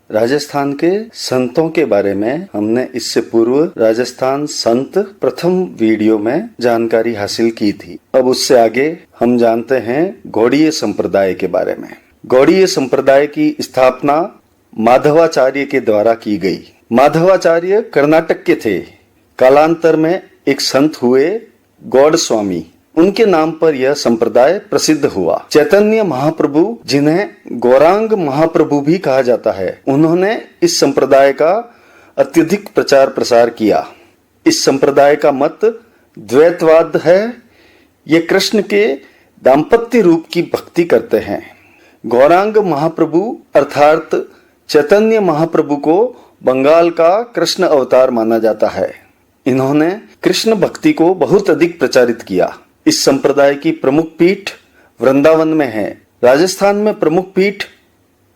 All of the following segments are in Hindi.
राजस्थान के संतों के बारे में हमने इससे पूर्व राजस्थान संत प्रथम वीडियो में जानकारी हासिल की थी। अब उससे आगे हम जानते हैं गौड़ीय संप्रदाय के बारे में। गौड़ीय संप्रदाय की स्थापना माधवाचार्य के द्वारा की गई। माधवाचार्य कर्नाटक के थे। कालांतर में एक संत हुए गौड़ स्वामी, उनके नाम पर यह संप्रदाय प्रसिद्ध हुआ। चैतन्य महाप्रभु, जिन्हें गौरांग महाप्रभु भी कहा जाता है, उन्होंने इस संप्रदाय का अत्यधिक प्रचार प्रसार किया। इस संप्रदाय का मत द्वैतवाद है। ये कृष्ण के दाम्पत्य रूप की भक्ति करते हैं। गौरांग महाप्रभु अर्थात चैतन्य महाप्रभु को बंगाल का कृष्ण अवतार माना जाता है। इन्होंने कृष्ण भक्ति को बहुत अधिक प्रचारित किया। इस संप्रदाय की प्रमुख पीठ वृंदावन में है। राजस्थान में प्रमुख पीठ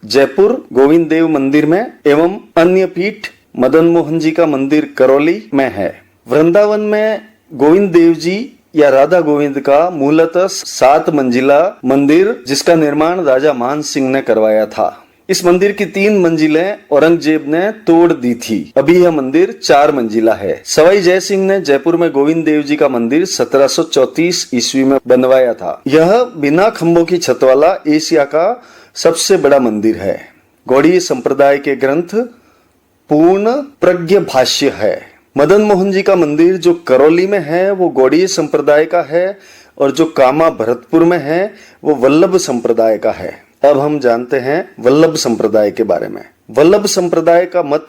जयपुर गोविंद देव मंदिर में एवं अन्य पीठ मदन मोहन जी का मंदिर करौली में है। वृंदावन में गोविंद देव जी या राधा गोविंद का मूलतः 7 मंजिला मंदिर, जिसका निर्माण राजा मान सिंह ने करवाया था। इस मंदिर की 3 मंजिलें औरंगजेब ने तोड़ दी थी। अभी यह मंदिर 4 मंजिला है। सवाई जय सिंह ने जयपुर में गोविंद देव जी का मंदिर 1734 ईस्वी में बनवाया था। यह बिना खंभों की छत वाला एशिया का सबसे बड़ा मंदिर है। गौड़ीय संप्रदाय के ग्रंथ पूर्ण प्रज्ञ भाष्य है। मदन मोहन जी का मंदिर जो करौली में है वो गौड़ीय संप्रदाय का है, और जो कामा भरतपुर में है वो वल्लभ संप्रदाय का है। अब हम जानते हैं वल्लभ संप्रदाय के बारे में। वल्लभ संप्रदाय का मत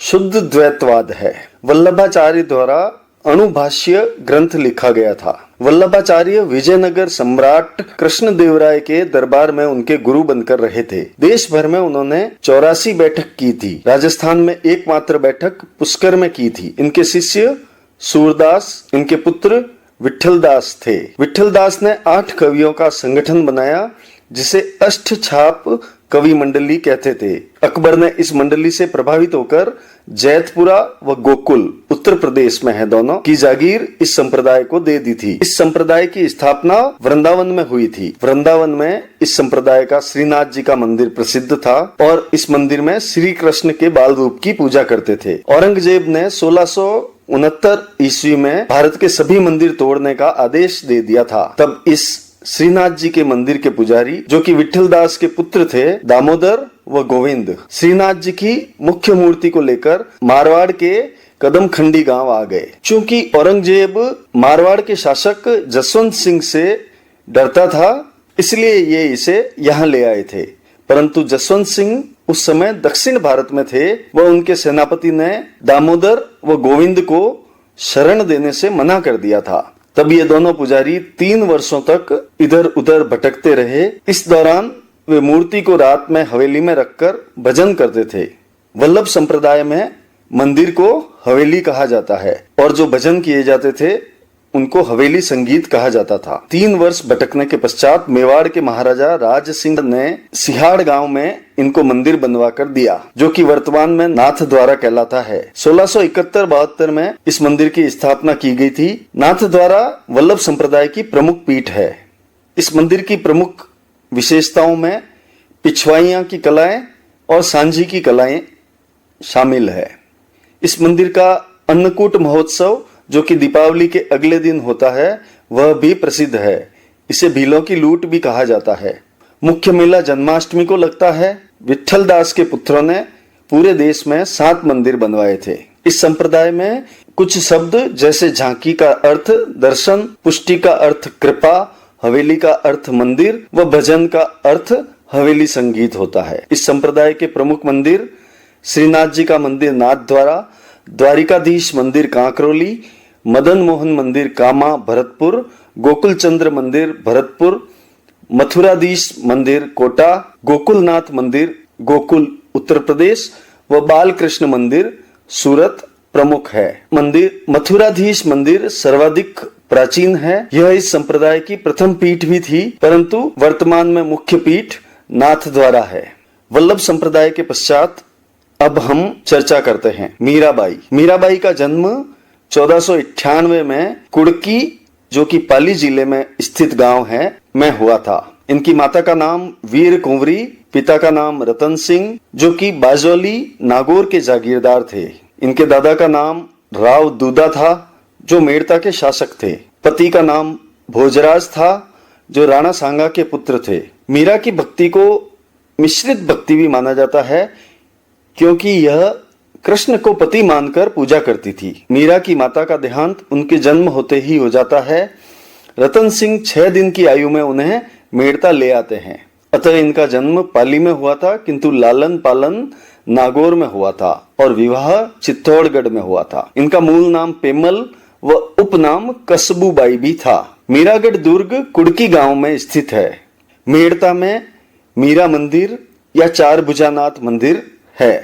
शुद्ध द्वैतवाद है। वल्लभाचार्य द्वारा अणुभाष्य ग्रंथ लिखा गया था। वल्लभाचार्य विजयनगर सम्राट कृष्णदेवराय के दरबार में उनके गुरु बनकर रहे थे। देश भर में उन्होंने 84 बैठक की थी। राजस्थान में एकमात्र बैठक पुष्कर में की थी। इनके शिष्य सूरदास, इनके पुत्र विठलदास थे। विठलदास ने 8 कवियों का संगठन बनाया, जिसे अष्टछाप कवि मंडली कहते थे। अकबर ने इस मंडली से प्रभावित होकर जैतपुरा व गोकुल, उत्तर प्रदेश में है दोनों, की जागीर इस संप्रदाय को दे दी थी। इस संप्रदाय की स्थापना वृंदावन में हुई थी। वृंदावन में इस संप्रदाय का श्रीनाथ जी का मंदिर प्रसिद्ध था, और इस मंदिर में श्री कृष्ण के बाल रूप की पूजा करते थे। औरंगजेब ने 1669 ईस्वी में भारत के सभी मंदिर तोड़ने का आदेश दे दिया था। तब इस श्रीनाथ जी के मंदिर के पुजारी, जो कि विठलदास के पुत्र थे, दामोदर व गोविंद, श्रीनाथ जी की मुख्य मूर्ति को लेकर मारवाड़ के कदमखंडी गांव आ गए। चूंकि औरंगजेब मारवाड़ के शासक जसवंत सिंह से डरता था, इसलिए ये इसे यहाँ ले आए थे। परंतु जसवंत सिंह उस समय दक्षिण भारत में थे। वह उनके सेनापति ने दामोदर व गोविंद को शरण देने से मना कर दिया था। तब ये दोनों पुजारी 3 वर्षों तक इधर उधर भटकते रहे। इस दौरान वे मूर्ति को रात में हवेली में रखकर भजन करते थे। वल्लभ संप्रदाय में मंदिर को हवेली कहा जाता है, और जो भजन किए जाते थे उनको हवेली संगीत कहा जाता था। 3 वर्ष भटकने के पश्चात मेवाड़ के महाराजा राज सिंह ने सिहाड़ गांव में इनको मंदिर बनवा कर दिया, जो कि वर्तमान में नाथ द्वारा कहलाता है। 1671-72 में इस मंदिर की स्थापना की गई थी। नाथ द्वारा वल्लभ संप्रदाय की प्रमुख पीठ है। इस मंदिर की प्रमुख विशेषताओं में पिछवाइयां की कलाएं और सांझी की कलाएं शामिल है। इस मंदिर का अन्नकूट महोत्सव, जो कि दीपावली के अगले दिन होता है, वह भी प्रसिद्ध है। इसे भीलों की लूट भी कहा जाता है। मुख्य मेला जन्माष्टमी को लगता है। विठलदास के पुत्रों ने पूरे देश में 7 मंदिर बनवाए थे। इस संप्रदाय में कुछ शब्द जैसे झांकी का अर्थ दर्शन, पुष्टि का अर्थ कृपा, हवेली का अर्थ मंदिर व भजन का अर्थ हवेली संगीत होता है। इस संप्रदाय के प्रमुख मंदिर श्रीनाथ जी का मंदिर नाथद्वारा, द्वारिकाधीश मंदिर कांकरोली, मदन मोहन मंदिर कामा भरतपुर, गोकुल चंद्र मंदिर भरतपुर, मथुराधीश मंदिर कोटा, गोकुलनाथ मंदिर गोकुल उत्तर प्रदेश व बालकृष्ण मंदिर सूरत प्रमुख है। मंदिर मथुराधीश मंदिर सर्वाधिक प्राचीन है। यह इस संप्रदाय की प्रथम पीठ भी थी, परंतु वर्तमान में मुख्य पीठ नाथ द्वारा है। वल्लभ संप्रदाय के पश्चात अब हम चर्चा करते हैं मीराबाई। मीराबाई का जन्म 1498 में कुड़की, जो कि पाली जिले में स्थित गांव है, में हुआ था। इनकी माता का नाम वीर कुंवरी पिता का नाम रतन सिंह, जो कि बाजौली नागौर के जागीरदार थे। इनके दादा का नाम राव दूदा था, जो मेड़ता के शासक थे। पति का नाम भोजराज था, जो राणा सांगा के पुत्र थे। मीरा की भक्ति को मिश्रित भक्ति भी माना जाता है, क्योंकि यह कृष्ण को पति मानकर पूजा करती थी। मीरा की माता का देहांत उनके जन्म होते ही हो जाता है। रतन सिंह 6 दिन की आयु में उन्हें मेड़ता ले आते हैं। अतः इनका जन्म पाली में हुआ था, किंतु लालन पालन नागौर में हुआ था और विवाह चित्तौड़गढ़ में हुआ था। इनका मूल नाम पेमल व उपनाम कसबूबाई भी था। मीरागढ़ दुर्ग कुड़की गांव में स्थित है। मेड़ता में मीरा मंदिर या चार भुजानाथ मंदिर है।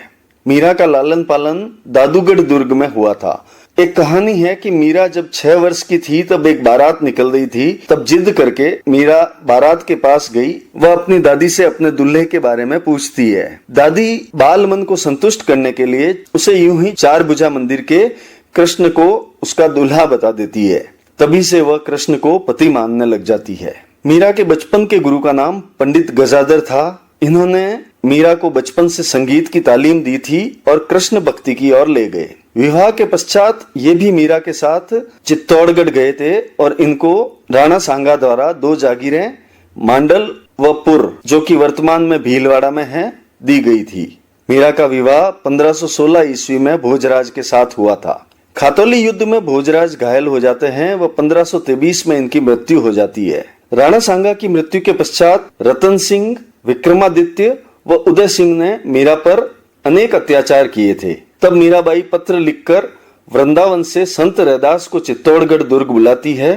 मीरा का लालन पालन दादूगढ़ दुर्ग में हुआ था। एक कहानी है कि मीरा जब 6 वर्ष की थी तब एक बारात निकल रही थी। तब जिद करके मीरा बारात के पास गई। वह अपनी दादी से अपने दूल्हे के बारे में पूछती है। दादी बाल मन को संतुष्ट करने के लिए उसे यूं ही चार भुजा मंदिर के कृष्ण को उसका दूल्हा बता देती है। तभी से वह कृष्ण को पति मानने लग जाती है। मीरा के बचपन के गुरु का नाम पंडित गजाधर था। इन्होंने मीरा को बचपन से संगीत की तालीम दी थी और कृष्ण भक्ति की ओर ले गए। विवाह के पश्चात ये भी मीरा के साथ चित्तौड़गढ़ गए थे और इनको राणा सांगा द्वारा 2 जागीरें मांडल व पुर, जो कि वर्तमान में भीलवाड़ा में है, दी गई थी। मीरा का विवाह 1516 ईस्वी में भोजराज के साथ हुआ था। खातौली युद्ध में भोजराज घायल हो जाते हैं व 1523 में इनकी मृत्यु हो जाती है। राणा सांगा की मृत्यु के पश्चात रतन सिंह, विक्रमादित्य व उदय सिंह ने मीरा पर अनेक अत्याचार किए थे। तब मीराबाई पत्र लिखकर वृंदावन से संत रैदास को चित्तौड़गढ़ दुर्ग बुलाती है।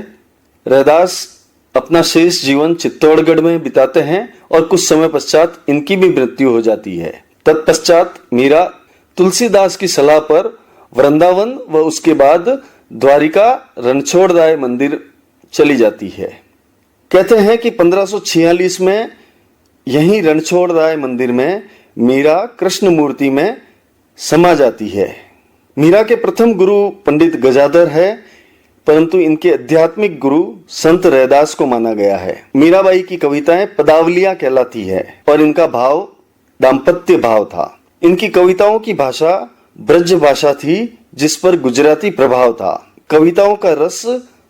रैदास अपना शेष जीवन चित्तौड़गढ़ में बिताते हैं और कुछ समय पश्चात इनकी भी मृत्यु हो जाती है। तत्पश्चात मीरा तुलसीदास की सलाह पर वृंदावन व उसके बाद द्वारिका रणछोड़दाय मंदिर चली जाती है। कहते हैं कि 1546 में यहीं रणछोड़दाय मंदिर में मीरा कृष्ण मूर्ति में समा जाती है। मीरा के प्रथम गुरु पंडित गजाधर है, परंतु इनके आध्यात्मिक गुरु संत रैदास को माना गया है। मीराबाई की कविताएं पदावलियां कहलाती है और इनका भाव दाम्पत्य भाव था। इनकी कविताओं की भाषा ब्रज भाषा थी, जिस पर गुजराती प्रभाव था। कविताओं का रस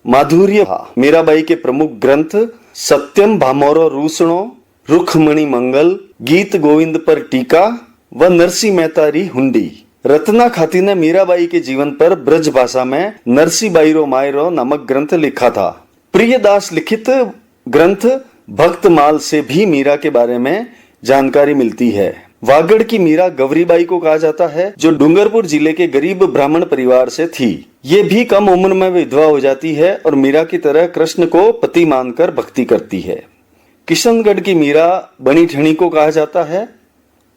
माधुर्य था। मीराबाई के प्रमुख ग्रंथ सत्यम भामोरो रूसणो, रुखमणि मंगल, गीत गोविंद पर टीका व नरसी मेहतारी हुंडी। रत्ना खाती ने मीराबाई के जीवन पर ब्रज भाषा में नरसी बाईरो मायरो नामक ग्रंथ लिखा था। प्रियदास लिखित ग्रंथ भक्तमाल से भी मीरा के बारे में जानकारी मिलती है। वागड़ की मीरा गौरीबाई को कहा जाता है, जो डूंगरपुर जिले के गरीब ब्राह्मण परिवार से थी। ये भी कम उम्र में विधवा हो जाती है और मीरा की तरह कृष्ण को पति मानकर भक्ति करती है। किशनगढ़ की मीरा बनी ठणी को कहा जाता है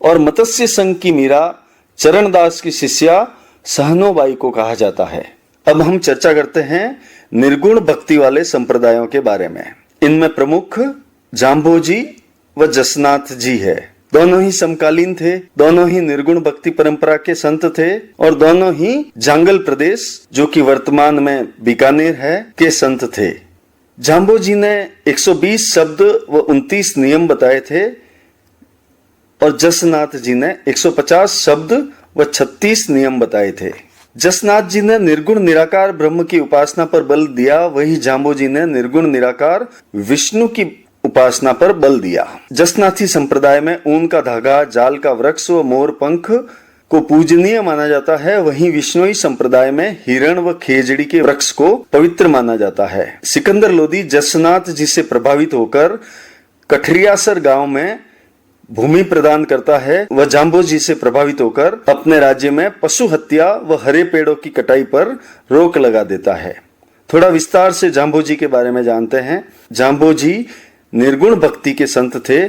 और मत्स्य संघ की मीरा चरणदास की शिष्या सहनोबाई को कहा जाता है। अब हम चर्चा करते हैं निर्गुण भक्ति वाले संप्रदायों के बारे में। इनमें प्रमुख जाम्बोजी व जसनाथ जी है। दोनों ही समकालीन थे, दोनों ही निर्गुण भक्ति परंपरा के संत थे और दोनों ही जांगल प्रदेश, जो कि वर्तमान में बीकानेर है, के संत थे। जाम्बोजी ने 120 शब्द व 29 नियम बताए थे और जसनाथ जी ने 150 शब्द व 36 नियम बताए थे। जसनाथ जी ने निर्गुण निराकार ब्रह्म की उपासना पर बल दिया, वही जाम्बोजी ने निर्गुण निराकार विष्णु की उपासना पर बल दिया। जसनाथी संप्रदाय में ऊन का धागा, जाल का वृक्ष व मोर पंख को पूजनीय माना जाता है। वहीं विष्णुई संप्रदाय में हिरण व खेजड़ी के वृक्ष को पवित्र माना जाता है। सिकंदर लोदी जसनाथ जी से प्रभावित होकर कठरियासर गांव में भूमि प्रदान करता है। वह जाम्बोजी से प्रभावित होकर अपने राज्य में पशु हत्या व हरे पेड़ों की कटाई पर रोक लगा देता है। थोड़ा विस्तार से जाम्बोजी के बारे में जानते हैं। जाम्बोजी निर्गुण भक्ति के संत थे।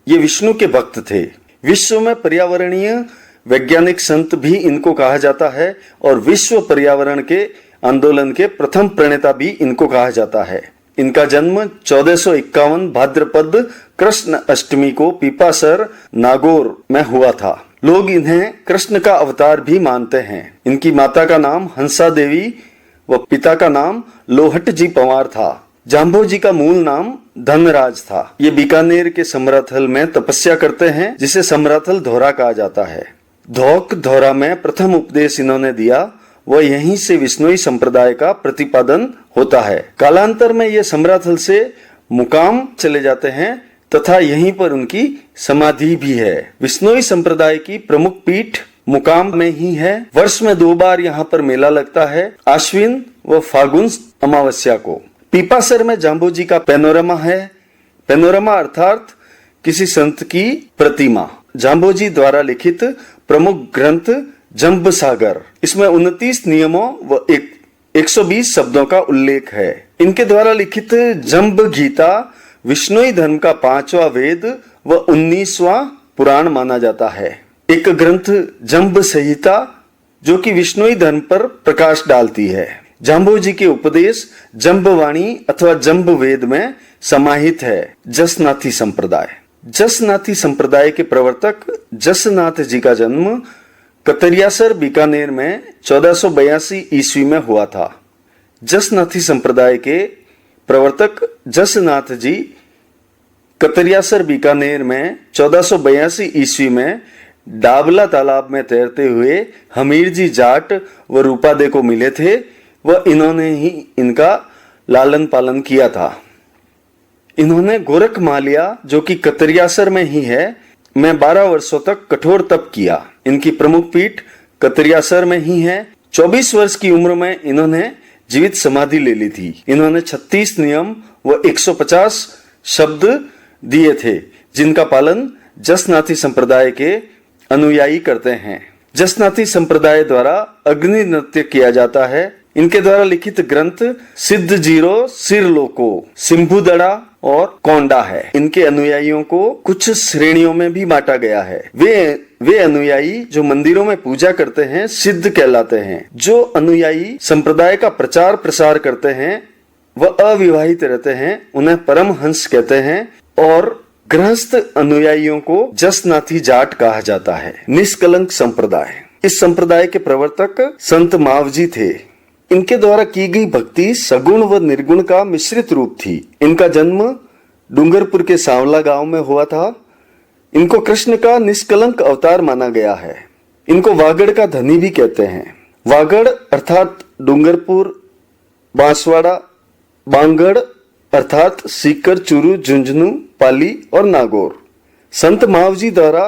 ये विष्णु के भक्त थे। विश्व में पर्यावरणीय वैज्ञानिक संत भी इनको कहा जाता है और विश्व पर्यावरण के आंदोलन के प्रथम प्रणेता भी इनको कहा जाता है। इनका जन्म 1451 भाद्रपद कृष्ण अष्टमी को पीपासर नागौर में हुआ था। लोग इन्हें कृष्ण का अवतार भी मानते हैं। इनकी माता का नाम हंसा देवी व पिता का नाम लोहट जी पंवार था। जाम्बोजी का मूल नाम धनराज था। ये बीकानेर के समराथल में तपस्या करते हैं, जिसे समराथल धौरा कहा जाता है। धौक धौरा में प्रथम उपदेश इन्होंने दिया, वह यहीं से विष्णुई संप्रदाय का प्रतिपादन होता है। कालांतर में ये समराथल से मुकाम चले जाते हैं तथा यहीं पर उनकी समाधि भी है। विष्णुई संप्रदाय की प्रमुख पीठ मुकाम में ही है। वर्ष में 2 बार यहाँ पर मेला लगता है, आश्विन व फागुन अमावस्या को। पीपासर में जाम्बोजी का पैनोरमा है। पैनोरमा अर्थात किसी संत की प्रतिमा। जाम्बोजी द्वारा लिखित प्रमुख ग्रंथ जंब सागर, इसमें 29 नियमों व 120 शब्दों का उल्लेख है। इनके द्वारा लिखित जंब गीता विष्णुई धर्म का 5वां वेद व 19वां पुराण माना जाता है। एक ग्रंथ जंब संहिता जो कि विष्णुई धर्म पर प्रकाश डालती है। जाम्बोजी के उपदेश जंबवाणी अथवा जंब वेद में समाहित है। जसनाथी संप्रदाय। जसनाथी संप्रदाय के प्रवर्तक जसनाथ जी का जन्म कतरियासर बीकानेर में 1482 ईस्वी में हुआ था। जसनाथी संप्रदाय के प्रवर्तक जसनाथ जी कतरियासर बीकानेर में 1482 ईस्वी में डाबला तालाब में तैरते हुए हमीर जी जाट व रूपादे को मिले थे व इन्होंने ही इनका लालन पालन किया था। इन्होंने गोरख मालिया जो कि कतरियासर में ही है में 12 वर्षों तक कठोर तप किया। इनकी प्रमुख पीठ कतरियासर में ही है। 24 वर्ष की उम्र में इन्होंने जीवित समाधि ले ली थी। इन्होंने 36 नियम व 150 शब्द दिए थे, जिनका पालन जसनाथी संप्रदाय के अनुयायी करते हैं। जसनाथी संप्रदाय द्वारा अग्नि नृत्य किया जाता है। इनके द्वारा लिखित ग्रंथ सिद्ध जीरो सिरलोको, सिंभुदड़ा और कोंडा है। इनके अनुयायियों को कुछ श्रेणियों में भी बांटा गया है। वे अनुयायी जो मंदिरों में पूजा करते हैं सिद्ध कहलाते हैं। जो अनुयायी संप्रदाय का प्रचार प्रसार करते हैं व अविवाहित रहते हैं उन्हें परमहंस कहते हैं। और गृहस्थ अनुयायियों को जसनाथी जाट कहा जाता है। निष्कलंक संप्रदाय। इस संप्रदाय के प्रवर्तक संत मावजी थे। इनके द्वारा की गई भक्ति सगुण व निर्गुण का मिश्रित रूप थी। इनका जन्म डूंगरपुर के सांवला गांव में हुआ था। इनको कृष्ण का निष्कलंक अवतार माना गया है। इनको वागड़ का धनी भी कहते हैं। वागड़ अर्थात डूंगरपुर, बांसवाड़ा, बांगड़ अर्थात सीकर, चूरू, झुंझुनू, पाली और नागौर। संत मावजी द्वारा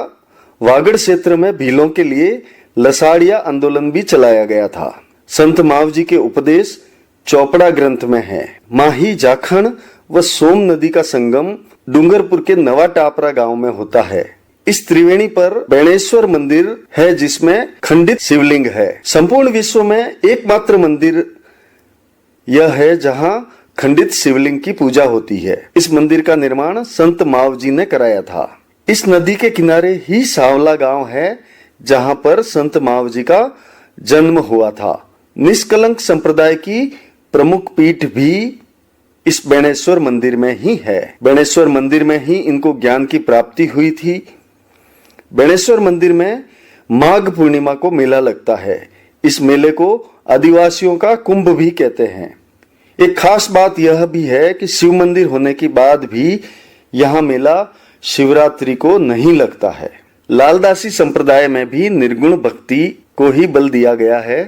वागड़ क्षेत्र में भीलों के लिए लसाड़िया आंदोलन भी चलाया गया था। संत मावजी के उपदेश चौपड़ा ग्रंथ में है। माही, जाखण व सोम नदी का संगम डूंगरपुर के नवा टापरा गांव में होता है। इस त्रिवेणी पर बेणेश्वर मंदिर है जिसमें खंडित शिवलिंग है। संपूर्ण विश्व में एकमात्र मंदिर यह है जहां खंडित शिवलिंग की पूजा होती है। इस मंदिर का निर्माण संत मावजी ने कराया था। इस नदी के किनारे ही सांवला गांव है जहां पर संत मावजी का जन्म हुआ था। निष्कलंक संप्रदाय की प्रमुख पीठ भी इस बेणेश्वर मंदिर में ही है। बेणेश्वर मंदिर में ही इनको ज्ञान की प्राप्ति हुई थी। बेणेश्वर मंदिर में माघ पूर्णिमा को मेला लगता है। इस मेले को आदिवासियों का कुंभ भी कहते हैं। एक खास बात यह भी है कि शिव मंदिर होने के बाद भी यहाँ मेला शिवरात्रि को नहीं लगता है। लालदासी संप्रदाय में भी निर्गुण भक्ति को ही बल दिया गया है।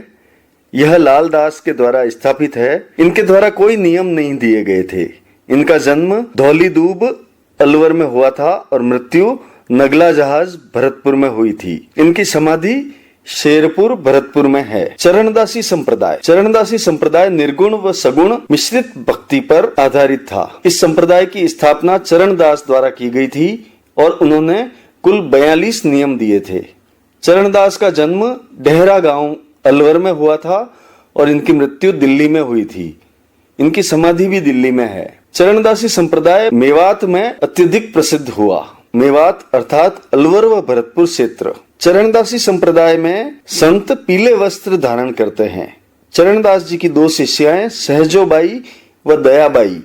यह लालदास के द्वारा स्थापित है। इनके द्वारा कोई नियम नहीं दिए गए थे। इनका जन्म धौलीदूब अलवर में हुआ था और मृत्यु नगला जहाज भरतपुर में हुई थी। इनकी समाधि शेरपुर भरतपुर में है। चरणदासी संप्रदाय। चरणदासी संप्रदाय निर्गुण व सगुण मिश्रित भक्ति पर आधारित था। इस संप्रदाय की स्थापना चरणदास द्वारा की गई थी और उन्होंने कुल 42 नियम दिए थे। चरणदास का जन्म डेहरा गांव अलवर में हुआ था और इनकी मृत्यु दिल्ली में हुई थी। इनकी समाधि भी दिल्ली में है। चरणदासी संप्रदाय मेवात में अत्यधिक प्रसिद्ध हुआ। मेवात अर्थात अलवर व भरतपुर क्षेत्र। चरणदासी संप्रदाय में संत पीले वस्त्र धारण करते हैं। चरणदास जी की 2 शिष्याएं सहजोबाई व दयाबाई।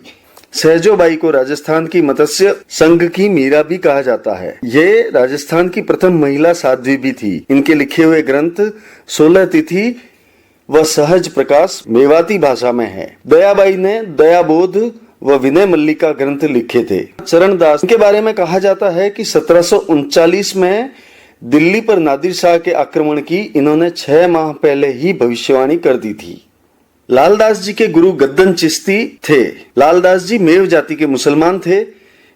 सहजोबाई को राजस्थान की मत्स्य संघ की मीरा भी कहा जाता है। ये राजस्थान की प्रथम महिला साध्वी भी थी। इनके लिखे हुए ग्रंथ 16 तिथि व सहज प्रकाश मेवाती भाषा में है। दयाबाई ने दयाबोध व विनय मल्लिका ग्रंथ लिखे थे। चरणदास के बारे में कहा जाता है कि 1739 में दिल्ली पर नादिर शाह के आक्रमण की इन्होंने 6 माह पहले ही भविष्यवाणी कर दी थी। लालदास जी के गुरु गद्दन चिश्ती थे। लालदास जी मेव जाति के मुसलमान थे।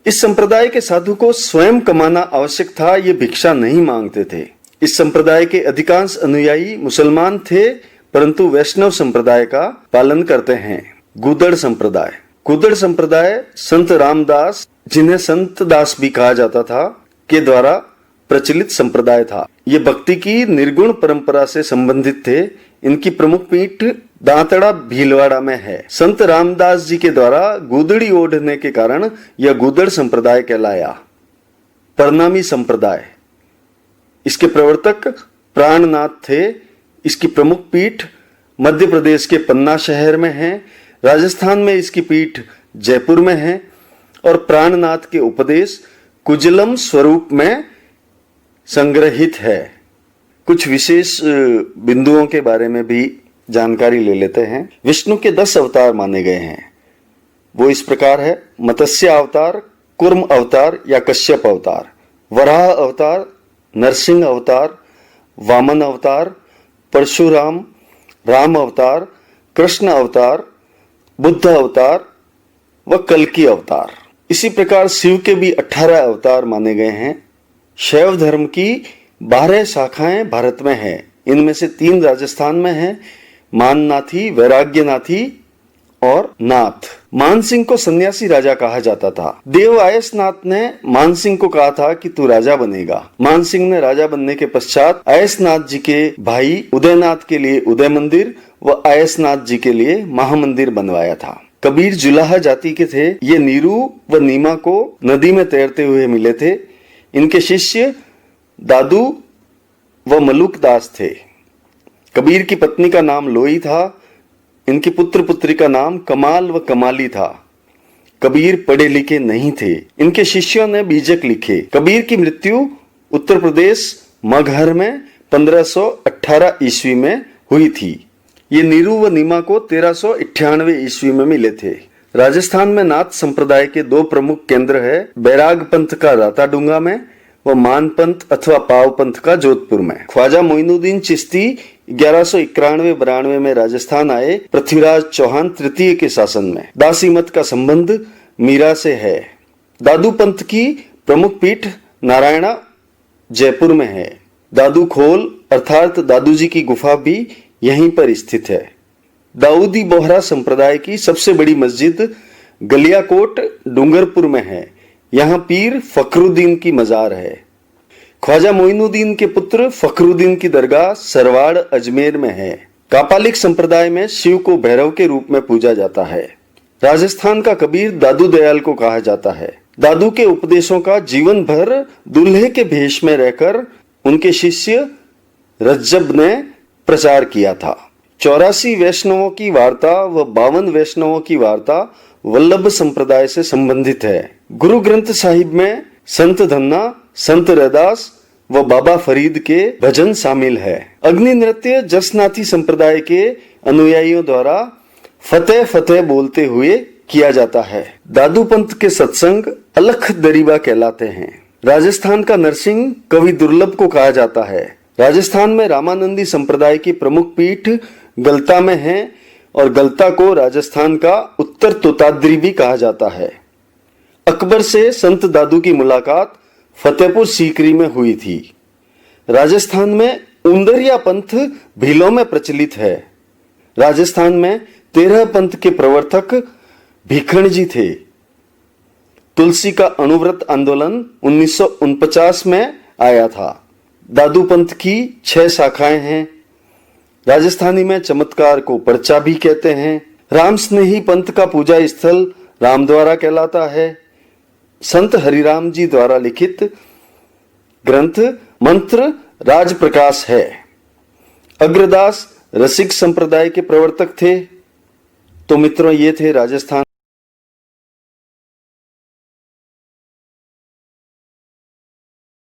इस संप्रदाय के साधु को स्वयं कमाना आवश्यक था, ये भिक्षा नहीं मांगते थे। इस संप्रदाय के अधिकांश अनुयायी मुसलमान थे, परंतु वैष्णव संप्रदाय का पालन करते हैं। गुदड़ संप्रदाय। गुदड़ संप्रदाय संत रामदास, जिन्हें संत दास भी कहा जाता था, के द्वारा प्रचलित संप्रदाय था। ये भक्ति की निर्गुण परंपरा से संबंधित थे। इनकी प्रमुख पीठ दांतड़ा भीलवाड़ा में है। संत रामदास जी के द्वारा गुदड़ी ओढ़ने के कारण यह गुदड़ संप्रदाय कहलाया। परनामी संप्रदाय, इसके प्रवर्तक प्राणनाथ थे। इसकी प्रमुख पीठ मध्य प्रदेश के पन्ना शहर में है। राजस्थान में इसकी पीठ जयपुर में है और प्राणनाथ के उपदेश कुजलम स्वरूप में संग्रहित है। कुछ विशेष बिंदुओं के बारे में भी जानकारी ले लेते हैं। विष्णु के 10 अवतार माने गए हैं। वो इस प्रकार है: मत्स्य अवतार, कुर्म अवतार या कश्यप अवतार, वराह अवतार, नरसिंह अवतार, वामन अवतार, परशुराम, राम अवतार, कृष्ण अवतार, बुद्ध अवतार व कल्कि अवतार। इसी प्रकार शिव के भी 18 अवतार माने गए हैं। शैव धर्म की 12 शाखाएं भारत में हैं। इनमें से 3 राजस्थान में हैं: माननाथी, वैराग्यनाथी और नाथ। मानसिंह को सन्यासी राजा कहा जाता था। देव आयसनाथ ने मानसिंह को कहा था कि तू राजा बनेगा। मानसिंह ने राजा बनने के पश्चात आयसनाथ जी के भाई उदयनाथ के लिए उदय मंदिर व आयसनाथ जी के लिए महामंदिर बनवाया था। कबीर जुलाहा जाति के थे। ये नीरू व नीमा को नदी में तैरते हुए मिले थे। इनके शिष्य दादू व मलुक दास थे। कबीर की पत्नी का नाम लोई था। इनकी पुत्र पुत्री का नाम कमाल व कमाली था। कबीर पढ़े लिखे नहीं थे। इनके शिष्यों ने बीजक लिखे। कबीर की मृत्यु उत्तर प्रदेश मगहर में 1518 ईस्वी में हुई थी। ये नीरू व नीमा को 1398 ईस्वी में मिले थे। राजस्थान में नाथ संप्रदाय के 2 प्रमुख केंद्र है: बैराग पंथ का राताडूंगा में व मान पंथ अथवा पाव पंथ का जोधपुर में। ख्वाजा मोइनुद्दीन चिश्ती 1191-92 में राजस्थान आए। पृथ्वीराज चौहान तृतीय के शासन में। दासी मत का संबंध मीरा से है। दादू पंथ की प्रमुख पीठ नारायणा जयपुर में है। दादू खोल अर्थात दादू जी की गुफा भी यहीं पर स्थित है। दाऊदी बोहरा संप्रदाय की सबसे बड़ी मस्जिद गलियाकोट डूंगरपुर में है। यहाँ पीर फखरुद्दीन की मजार है। ख्वाजा मोइनुद्दीन के पुत्र फखरुद्दीन की दरगाह सरवाड़ अजमेर में है। कापालिक संप्रदाय में शिव को भैरव के रूप में पूजा जाता है। राजस्थान का कबीर दादू दयाल को कहा जाता है। दादू के उपदेशों का जीवन भर दूल्हे के भेष में रहकर उनके शिष्य रज्जब ने प्रचार किया था। 84 वैष्णवों की वार्ता व 52 वैष्णवों की वार्ता वल्लभ संप्रदाय से संबंधित है। गुरु ग्रंथ साहिब में संत धन्ना, संत रैदास व बाबा फरीद के भजन शामिल है। अग्नि नृत्य जसनाथी संप्रदाय के अनुयायियों द्वारा फतेह फतेह बोलते हुए किया जाता है। दादू पंथ के सत्संग अलख दरीबा कहलाते हैं। राजस्थान का नरसिंह कवि दुर्लभ को कहा जाता है। राजस्थान में रामानंदी संप्रदाय की प्रमुख पीठ गलता में है और गलता को राजस्थान का उत्तर तोताद्री भी कहा जाता है। अकबर से संत दादू की मुलाकात फतेहपुर सीकरी में हुई थी। राजस्थान में उंदरिया पंथ भीलों में प्रचलित है। राजस्थान में 13 पंथ के प्रवर्तक भीखण जी थे। तुलसी का अणुव्रत आंदोलन 1949 में आया था। दादू पंथ की 6 शाखाएं हैं। राजस्थानी में चमत्कार को पर्चा भी कहते हैं। राम स्नेही पंथ का पूजा स्थल रामद्वारा कहलाता है। संत हरिराम जी द्वारा लिखित ग्रंथ मंत्र राज प्रकाश है। अग्रदास रसिक संप्रदाय के प्रवर्तक थे। तो मित्रों, ये थे राजस्थान